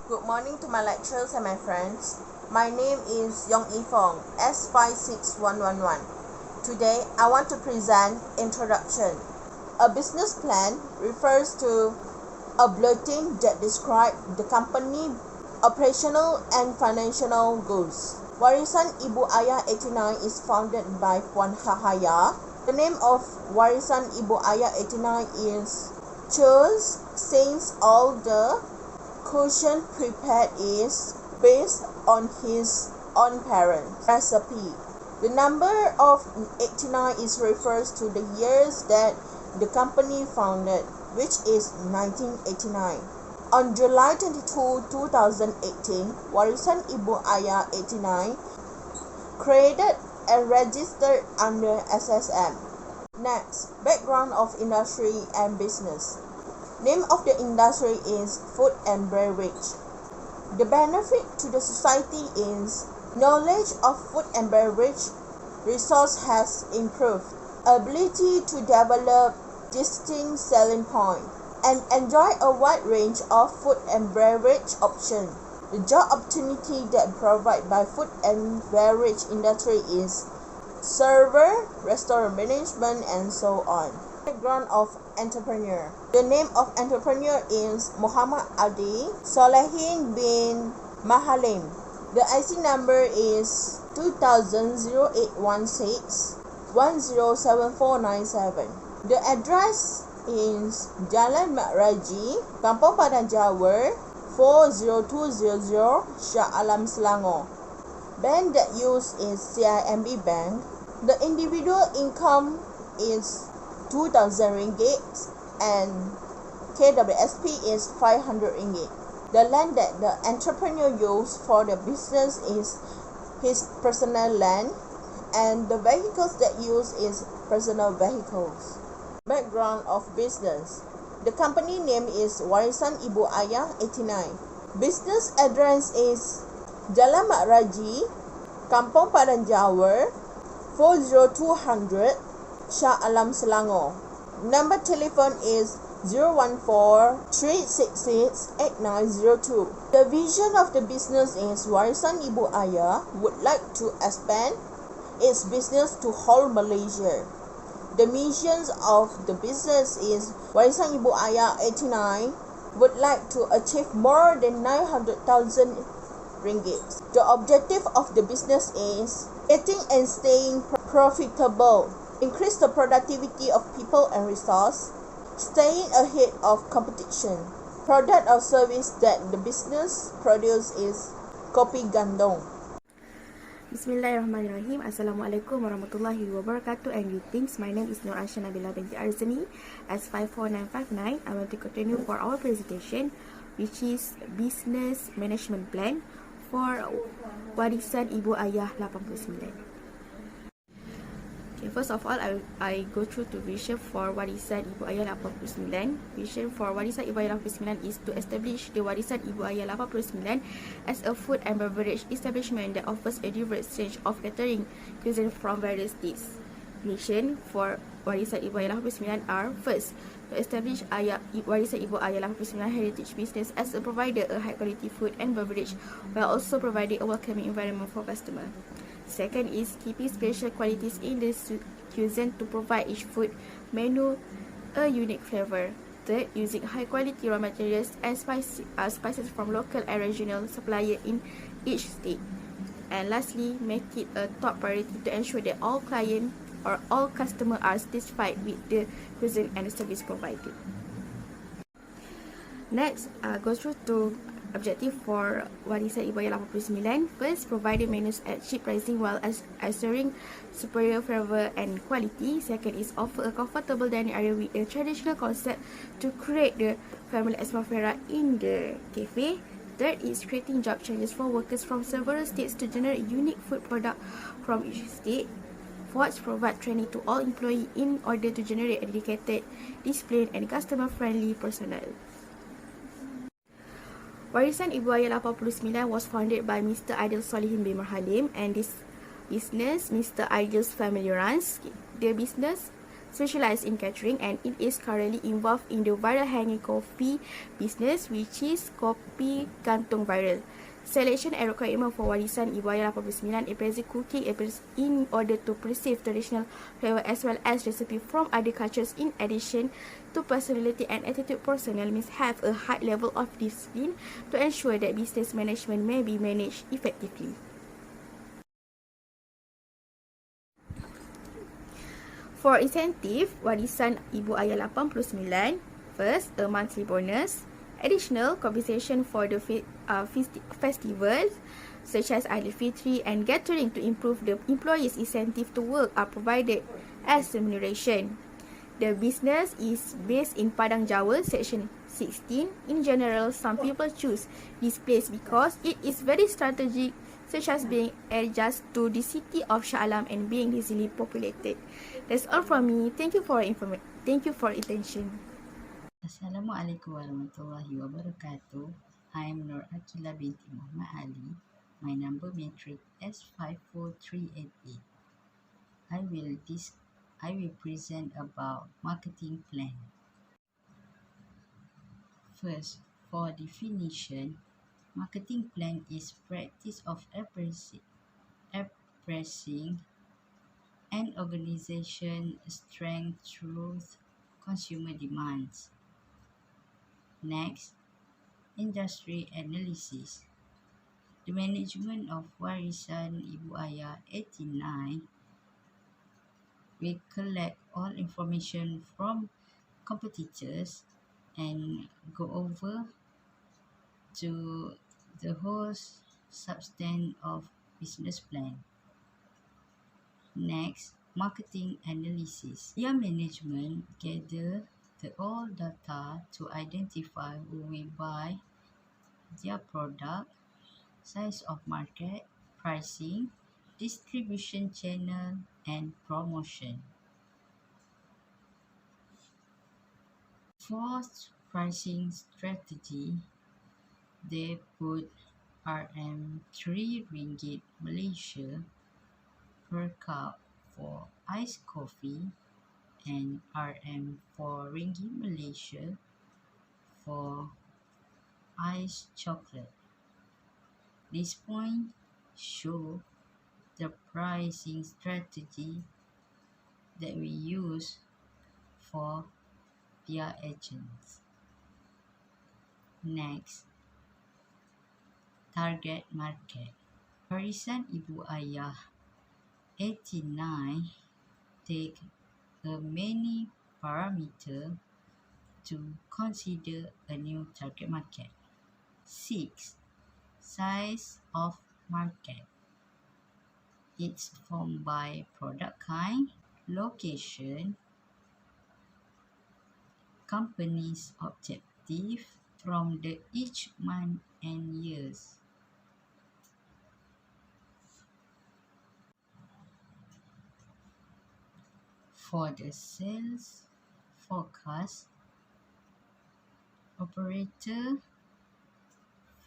Good morning to my lecturers and my friends. My name is FONG, S56111. Today, I want to present Introduction. A business plan refers to a bulletin that describes the company operational and financial goals. Warisan Ibu Ayah 89 is founded by Puan Hahaya. The name of Warisan Ibu Ayah 89 is chose since all the cushion prepared is based on his own parents' recipe. The number of 89 is refers to the years that the company founded, which is 1989. On July 22, 2018, Warisan Ibu Ayah 89 created and registered under SSM. Next, background of industry and business. Name of the industry is food and beverage. The benefit to the society is knowledge of food and beverage resource has improved, ability to develop distinct selling point, and enjoy a wide range of food and beverage options. The job opportunity that provided by food and beverage industry is server, restaurant management, and so on. Background of entrepreneur. The name of entrepreneur is MOHAMAD Solehin bin Mahalim. The IC number is 200816107497. The address is Jalan Mat Raji, Kampung Padang Jawa, 40200 Shah Alam Selangor. Bank that used is CIMB Bank. The individual income is 2,000 ringgit and KWSP is 500 ringgit. The land that the entrepreneur used for the business is his personal land, and the vehicles that used is personal vehicles. Background of business. The company name is Warisan Ibu Ayah 89. Business address is Jalan Mat Raji, Kampung Padang Jawa, 40200 Shah Alam Selangor. Number telephone is 014-366-8902. The vision of the business is Warisan Ibu Ayah would like to expand its business to whole Malaysia. The missions of the business is Warisan Ibu Ayah 89 would like to achieve more than 900,000 ringgit. The objective of the business is getting and staying profitable, increase the productivity of people and resource, staying ahead of competition. Product or service that the business produce is kopi gandong. Bismillahirrahmanirrahim. Assalamualaikum warahmatullahi wabarakatuh and greetings. My name is Nabila binti ARZEMI as 54959. I want to continue for our presentation, which is Business Management Plan for Warisan Ibu Ayah 89. Okay, first of all, I go through to vision for Warisan Ibu Ayah 89. Vision for Warisan Ibu Ayah 89 is to establish the Warisan Ibu Ayah 89 as a food and beverage establishment that offers a diverse range of catering cuisine from various states. Mission for Warisan Ibu Ayah 89 are: first, to establish Warisan Ibu Ayah 89 heritage business as a provider of high quality food and beverage while also providing a welcoming environment for customers. Second is keeping special qualities in the cuisine to provide each food menu a unique flavor. Third, using high quality raw materials and spices from local and regional suppliers in each state. And lastly, make it a top priority to ensure that all clients or all customers are satisfied with the cuisine and the service provided. Next, go through to objective for Warisan Ibu Ayah 89. First, providing menus at cheap pricing while assuring superior flavor and quality. Second is offer a comfortable dining area with a traditional concept to create the family atmosphere in the cafe. Third is creating job changes for workers from several states to generate unique food product from each state. Fourth, provide training to all employees in order to generate a dedicated, disciplined, and customer-friendly personnel. Warisan Ibu Ayah 89 was founded by Mr. Aidil Solehin bin Mahalim, and this business Mr. Aidil's family runs. The business specialized in catering, and it is currently involved in the viral hanging coffee business, which is Kopi Gantung Viral. Selection and requirement for warisan Ibu Ayah 89 is cooking in order to preserve traditional flavor as well as recipe from other cultures. In addition to personality and attitude, personnel must have a high level of discipline to ensure that business management may be managed effectively. For incentive, warisan Ibu Ayah 89, first, a monthly bonus. Additional compensation for the festivals such as Aidilfitri and gathering to improve the employees' incentive to work are provided as remuneration. The business is based in Padang Jawa, section 16. In general, some people choose this place because it is very strategic, such as being adjacent to the city of Shah Alam and being easily populated. That's all from me. Thank you for attention. Assalamualaikum warahmatullahi wabarakatuh. I am AQILAH binti Muhammad Ali. My number matric S54388. I will present about marketing plan. First, for definition, marketing plan is practice of expressing an organization strength through consumer demands. Next, industry analysis. The management of warisan Ibu Ayah 89 will collect all information from competitors and go over to the whole substance of business plan. Next, marketing analysis. Your management gather all data to identify who will buy their product, size of market, pricing, distribution channel, and promotion. Fourth, pricing strategy. They put RM3 ringgit Malaysia per cup for iced coffee and RM4 ringgit Malaysia for iced chocolate. This point show the pricing strategy that we use for their agents. Next, target market. Warisan Ibu Ayah 89 take a many parameter to consider a new target market. 6. Size of market. It's formed by product kind, location, company's objective from the each month and years. For the sales forecast, operator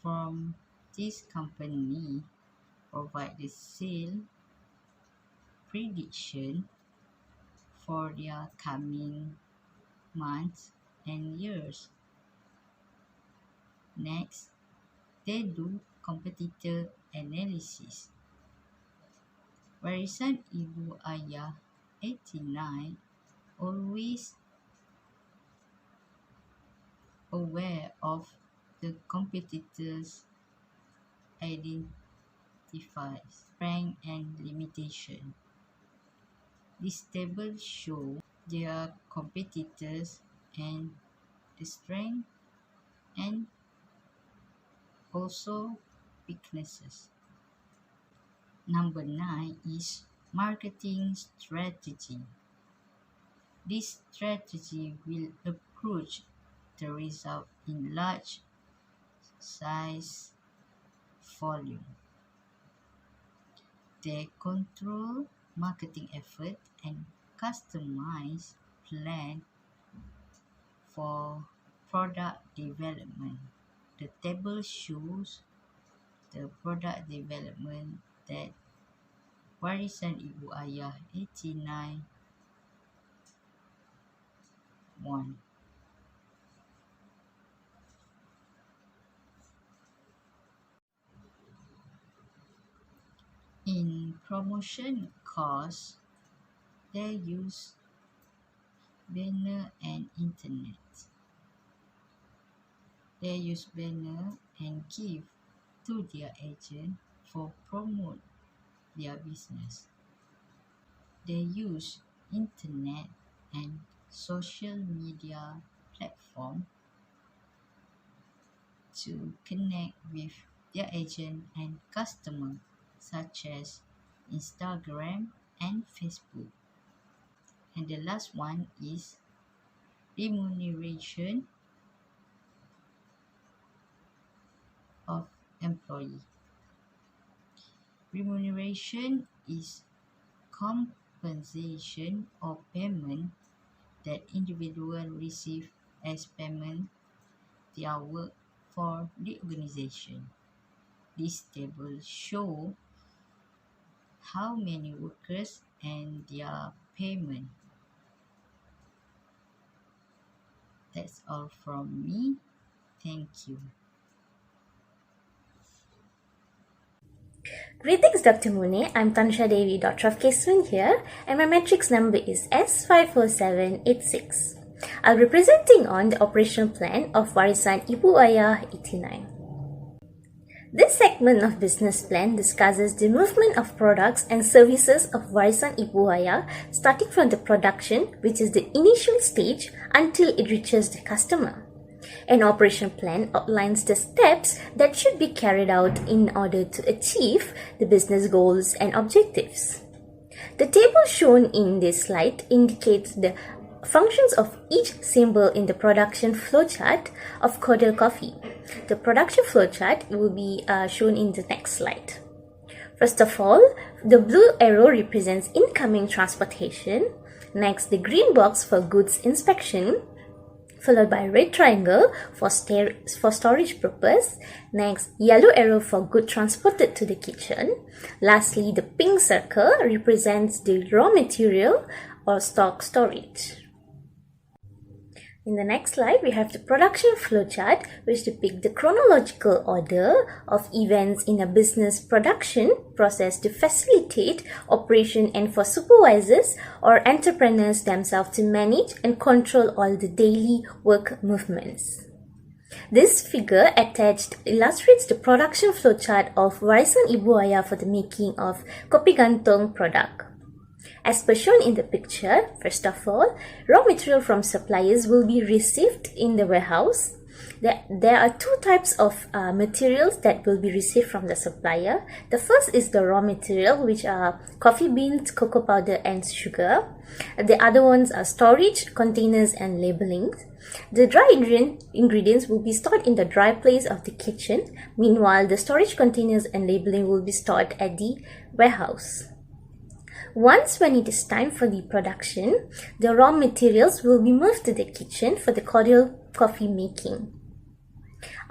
from this company provide the sale prediction for their coming months and years. Next, they do competitor analysis. Warisan Ibu Ayah 89 always aware of the competitors' identifies strength and limitation. This table shows their competitors and the strength and also weaknesses. Number 9 is marketing strategy. This strategy will approach the result in large size volume. They control marketing effort and customize plan for product development. The table shows the product development that Warisan Ibu Ayah 89 1. In promotion course, they use banner and internet. They use banner and give to their agent for promote their business. They use internet and social media platform to connect with their agent and customer, such as Instagram and Facebook. And the last one is remuneration of employee. Remuneration is compensation or payment that individual receive as payment their work for the organization. This table show how many workers and their payment. That's all from me. Thank you. Greetings, Dr. Mune. I'm THANUSCHA Devi, Daughter of KESAVAN here, and my matrix number is S54786. I'll be presenting on the operational plan of Warisan Ibu Ayah 89. This segment of business plan discusses the movement of products and services of Warisan Ibu Ayah starting from the production, which is the initial stage, until it reaches the customer. An operation plan outlines the steps that should be carried out in order to achieve the business goals and objectives. The table shown in this slide indicates the functions of each symbol in the production flowchart of cordial coffee. The production flowchart will be shown in the next slide. First of all, the blue arrow represents incoming transportation. Next, the green box for goods inspection, followed by red triangle for storage purpose. Next, yellow arrow for good transported to the kitchen. Lastly, the pink circle represents the raw material or stock storage. In the next slide, we have the production flowchart, which depicts the chronological order of events in a business production process to facilitate operation and for supervisors or entrepreneurs themselves to manage and control all the daily work movements. This figure attached illustrates the production flowchart of Warisan Ibu Ayah for the making of kopi gantung product. As per shown in the picture, first of all, raw material from suppliers will be received in the warehouse. There are two types of materials that will be received from the supplier. The first is the raw material, which are coffee beans, cocoa powder and sugar. The other ones are storage, containers and labeling. The dry ingredients will be stored in the dry place of the kitchen. Meanwhile, the storage containers and labeling will be stored at the warehouse. Once when it is time for the production, the raw materials will be moved to the kitchen for the cordial coffee making.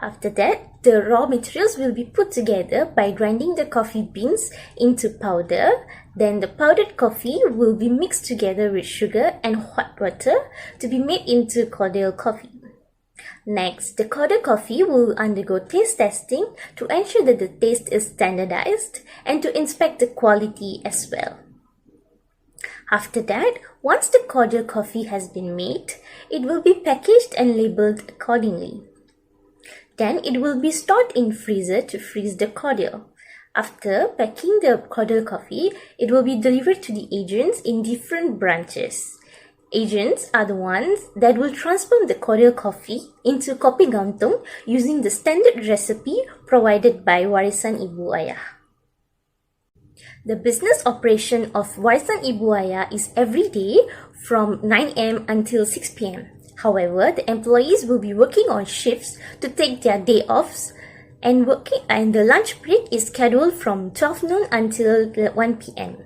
After that, the raw materials will be put together by grinding the coffee beans into powder. Then the powdered coffee will be mixed together with sugar and hot water to be made into cordial coffee. Next, the cordial coffee will undergo taste testing to ensure that the taste is standardized and to inspect the quality as well. After that, once the cordial coffee has been made, it will be packaged and labeled accordingly. Then it will be stored in freezer to freeze the cordial. After packing the cordial coffee, it will be delivered to the agents in different branches. Agents are the ones that will transform the cordial coffee into kopi gantung using the standard recipe provided by Warisan Ibu Ayah. The business operation of Warisan Ibu Ayah is every day from 9 am until 6 pm. However, the employees will be working on shifts to take their day offs and the lunch break is scheduled from 12 noon until 1 pm.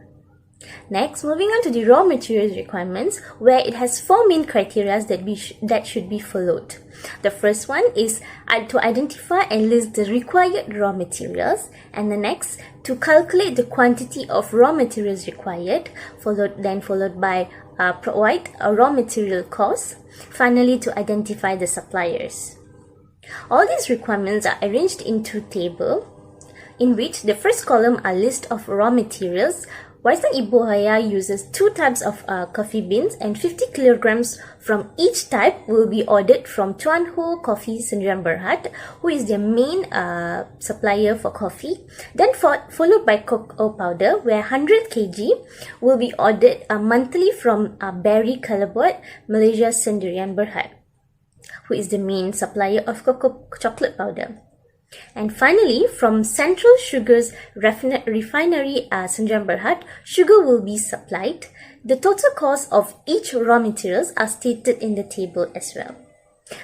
Next, moving on to the raw materials requirements, where it has 4 main criteria that should be followed. The first one is to identify and list the required raw materials, and the next to calculate the quantity of raw materials required, followed by provide a raw material cost, finally to identify the suppliers. All these requirements are arranged into a table in which the first column are list of raw materials. Warisan Ibu Aya uses 2 types of coffee beans, and 50 kilograms from each type will be ordered from Tuan Ho Coffee Sdn Bhd, who is their main supplier for coffee. Then followed by cocoa powder, where 100 kg will be ordered monthly from Berry Callebaut, Malaysia Sdn Bhd, who is the main supplier of cocoa chocolate powder. And finally, from Central Sugar's refinery Sdn Bhd, sugar will be supplied. The total cost of each raw materials are stated in the table as well.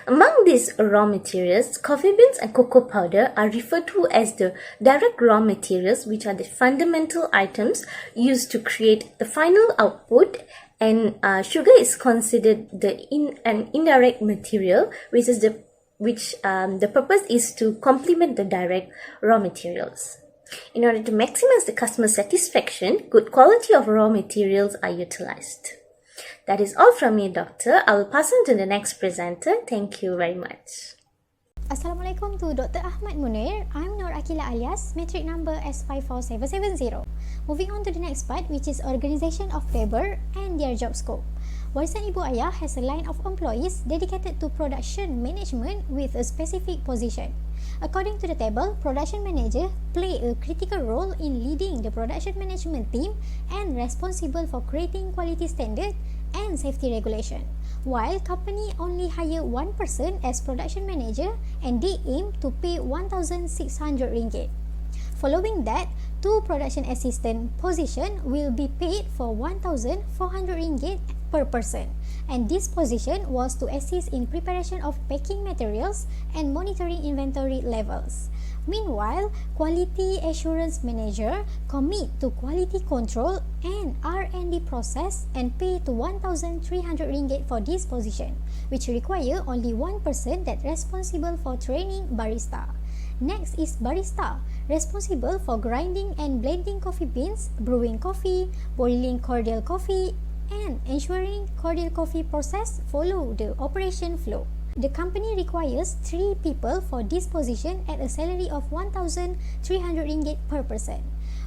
Among these raw materials, coffee beans and cocoa powder are referred to as the direct raw materials, which are the fundamental items used to create the final output, and sugar is considered an indirect material, which the purpose is to complement the direct raw materials. In order to maximize the customer satisfaction, good quality of raw materials are utilized. That is all from me, Doctor. I will pass on to the next presenter. Thank you very much. Assalamualaikum to Dr. Ahmad Munir. I'm AQILAH alias, metric number S54770. Moving on to the next part, which is organization of labor and their job scope. Warisan Ibu Ayah has a line of employees dedicated to production management with a specific position. According to the table, production manager play a critical role in leading the production management team and responsible for creating quality standard and safety regulation, while company only hire one person as production manager and they aim to pay 1,600 ringgit. Following that, 2 production assistant position will be paid for 1,400 ringgit per person, and this position was to assist in preparation of packing materials and monitoring inventory levels. Meanwhile, quality assurance manager commit to quality control and R&D process and pay to 1,300 ringgit for this position, which require only one person that responsible for training barista. Next is barista, responsible for grinding and blending coffee beans, brewing coffee, boiling cordial coffee, and ensuring cordial coffee process follow the operation flow. The company requires 3 people for this position at a salary of 1,300 ringgit per person,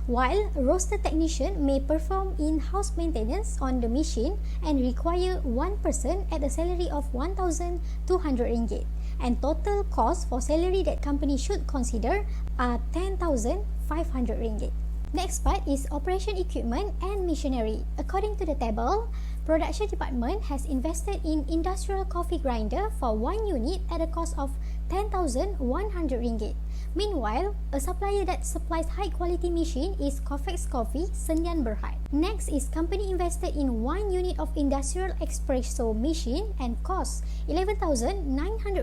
while roaster technician may perform in-house maintenance on the machine and require 1 person at a salary of 1,200 ringgit. And total cost for salary that company should consider are 10,500 ringgit. Next part is operation equipment and machinery. According to the table, production department has invested in industrial coffee grinder for 1 unit at a cost of 10,100 ringgit. Meanwhile, a supplier that supplies high quality machine is Cofex Coffee Sdn Bhd. Next is company invested in 1 unit of industrial espresso machine and cost 11,900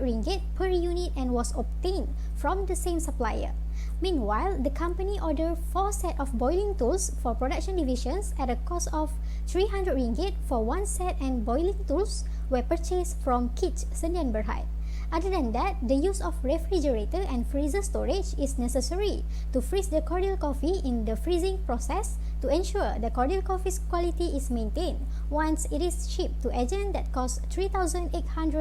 ringgit per unit and was obtained from the same supplier. Meanwhile, the company ordered 4 set of boiling tools for production divisions at a cost of 300 ringgit for 1 set, and boiling tools were purchased from Kitch Sdn Bhd. Other than that, the use of refrigerator and freezer storage is necessary to freeze the cordial coffee in the freezing process to ensure the cordial coffee's quality is maintained once it is shipped to agent that costs 3,800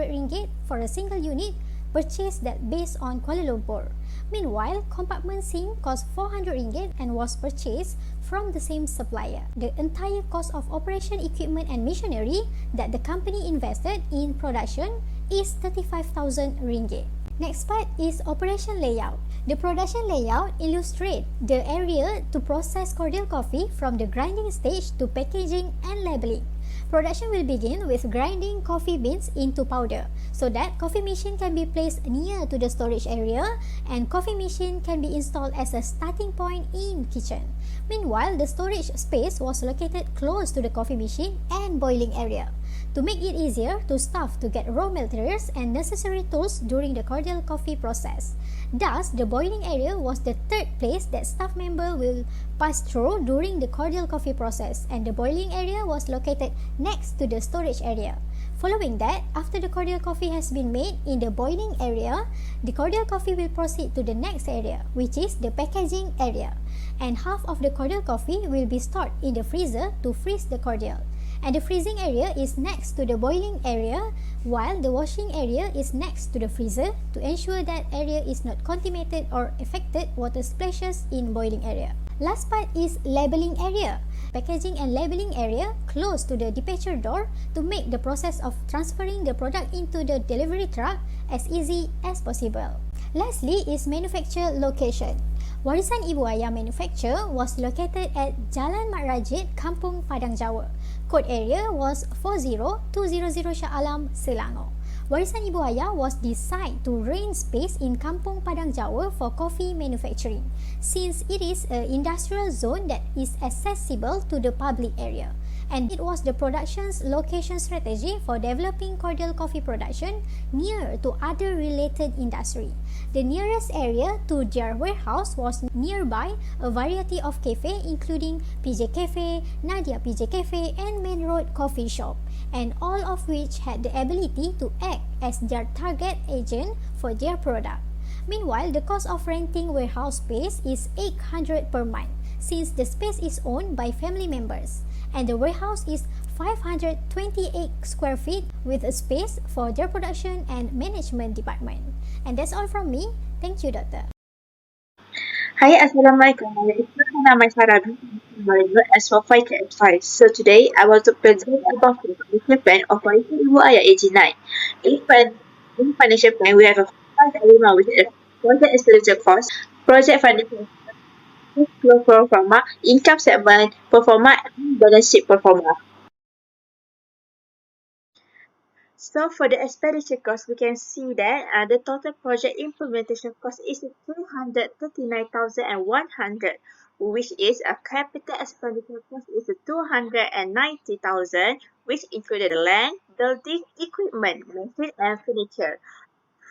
ringgit for a single unit purchased that based on Kuala Lumpur. Meanwhile, compartment sink cost 400 ringgit and was purchased from the same supplier. The entire cost of operation equipment and machinery that the company invested in production is 35,000 ringgit. Next part is operation layout. The production layout illustrates the area to process cordial coffee from the grinding stage to packaging and labeling. Production will begin with grinding coffee beans into powder so that coffee machine can be placed near to the storage area and coffee machine can be installed as a starting point in kitchen. Meanwhile, the storage space was located close to the coffee machine and boiling area. to make it easier to staff to get raw materials and necessary tools during the cordial coffee process. Thus, the boiling area was the third place that staff member will pass through during the cordial coffee process, and the boiling area was located next to the storage area. Following that, after the cordial coffee has been made in the boiling area, the cordial coffee will proceed to the next area, which is the packaging area. And half of the cordial coffee will be stored in the freezer to freeze the cordial. And the freezing area is next to the boiling area, while the washing area is next to the freezer to ensure that area is not contaminated or affected water splashes in boiling area. Last part is labeling area. Packaging and labeling area close to the departure door to make the process of transferring the product into the delivery truck as easy as possible. Lastly is manufacture location. Warisan Ibu Ayah manufacture was located at Jalan Mat Rajid, Kampung Padang Jawa. Code area was 40200 Shah Alam, Selangor. Warisan Ibu Ayah was designed to rent space in Kampung Padang Jawa for coffee manufacturing, since it is an industrial zone that is accessible to the public area. And it was the production's location strategy for developing cordial coffee production near to other related industry. The nearest area to their warehouse was nearby a variety of cafe including PJ Cafe, Nadia PJ Cafe and Main Road Coffee Shop, and all of which had the ability to act as their target agent for their product. Meanwhile, the cost of renting warehouse space is 800 per month, since the space is owned by family members, and the warehouse is 528 square feet with a space for their production and management department. And that's all from me. Thank you, Doctor. Hi, Assalamualaikum. My name is NURHANA MAISARAH MARINU as for 5 So today I want to present about the financial plan of Ibu Ayah AG9. In financial plan, we have a 5 element which is project expenditure cost, project financial cash flow pro forma, income statement pro forma, and balance sheet pro forma. So for the expenditure cost, we can see that the total project implementation cost is 339,100, which is a capital expenditure cost is 290,000, which included land, building, equipment, machine, and furniture.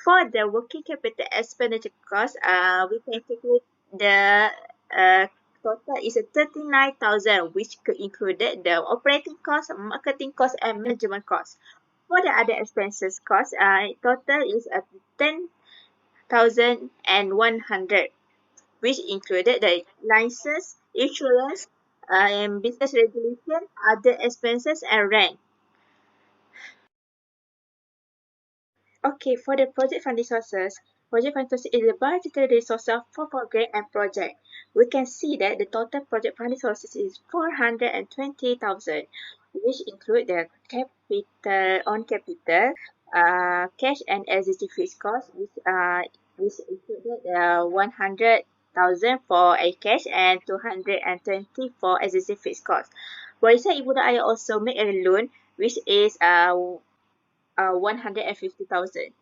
For the working capital expenditure cost, we can calculate the total is 39,000, which included the operating cost, marketing cost, and management cost. For the other expenses cost, total is 10,100, which included the license, insurance, and business regulation, other expenses, and rent. Okay, for the project funding sources, project funding sources is a budgetary resource for program and project. We can see that the total project funding sources is 420,000, which include the capital, cash and existing fixed costs, which included 100,000 for a cash and 220 for existing fixed costs. Warisan Ibu Ayah also make a loan, which is 150,000.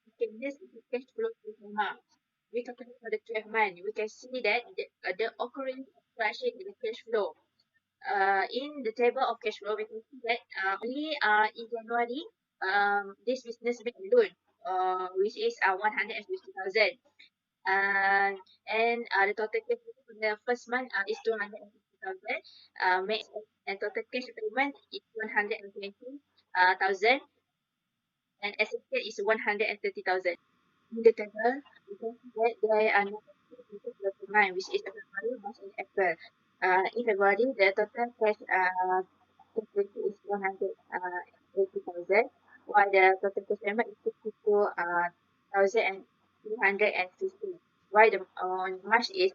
Okay, this is the cash flow pro forma. We talk about the 12 months. We can see that the occurring fluctuation in the cash flow. In the table of cash flow, we can see that only in January, this business made a loan, which is 150,000. And the total cash flow for the first month is 250,000. And total cash payment is 120,000. And SSK is 130,000. In the table, you can see that there are no month, which is February, March, and April. In February, the total cash is 180,000, while the total cash payment is 52,250. While the on March is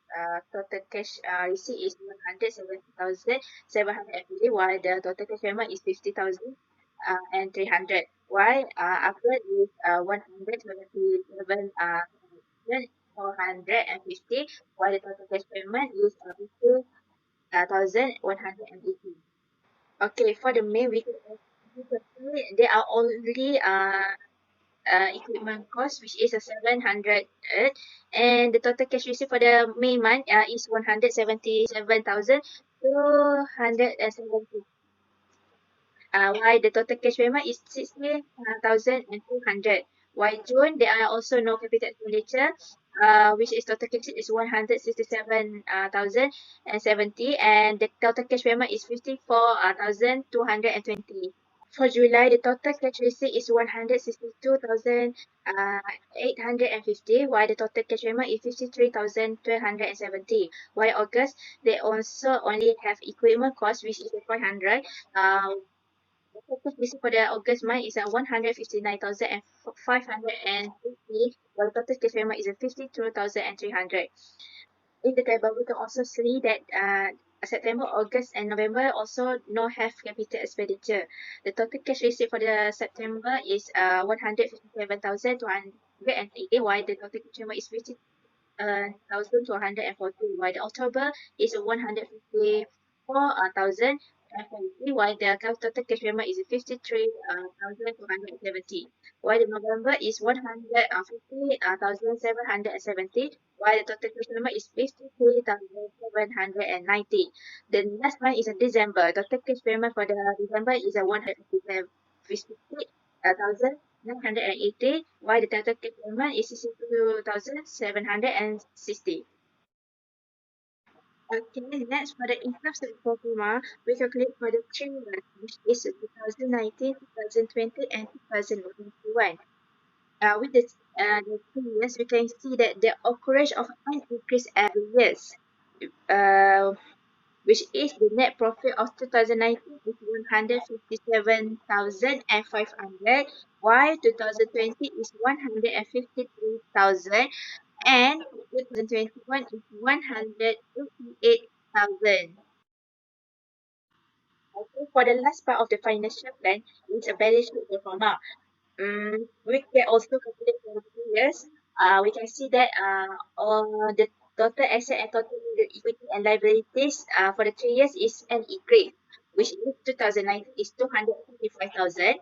total cash receipt is 170,750, while the total cash payment is 50,000 and 300. While April is 177,450, while the total cash payment is 50,180. Okay, for the May week, there are only equipment cost, which is 700, and the total cash received for the May month is 177,270. While the total cash payment is 60,200. While June, there are also no capital expenditure, which is total cash is 167,070, and the total cash payment is 54,220. For July, the total cash receipt is 162,850, while the total cash payment is 53,270. While August, they also only have equipment cost, which is 500. The total receipt for the August month is 159,550, while the total cash payment is 52,300. In the table, we can also see that September, August, and November also no have capital expenditure. The total cash receipt for the September is 157,280, while the total cash payment is 50,240, while the October is 154,000, while the total cash payment is 53,270, while the November is 150,770, while the total cash payment is 53,790. The last one is December. Total cash payment for the December is 150,980, while the total cash payment is 62,760. Okay, next for the income statement pro forma, we calculate for the 3 months, which is 2019, 2020, and 2021. With the 3 years, we can see that the occurrence of an increase every year, which is the net profit of 2019 is 157,500, while 2020 is 153,000, and 2021 is 188,000. Okay, for the last part of the financial plan, it's a balance sheet pro forma. We can also calculate for 2 years. We can see that all the total asset and total equity and liabilities for the 3 years is an increase, which is 2019 is 255,000,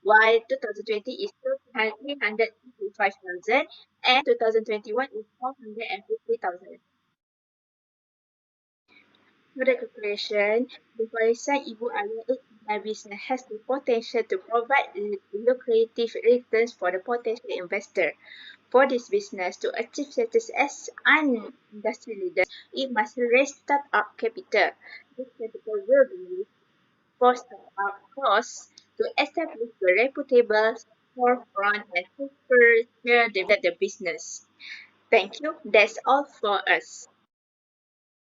while 2020 is 355,000, and 2021 is 450,000. For the calculation, the Warisan Ibu Ayah Iqliah business has the potential to provide lucrative returns for the potential investor. For this business to achieve status as an industry leader, it must raise startup capital. This capital will be used for startup costs to establish a reputable forefront and to further develop the business. Thank you. That's all for us.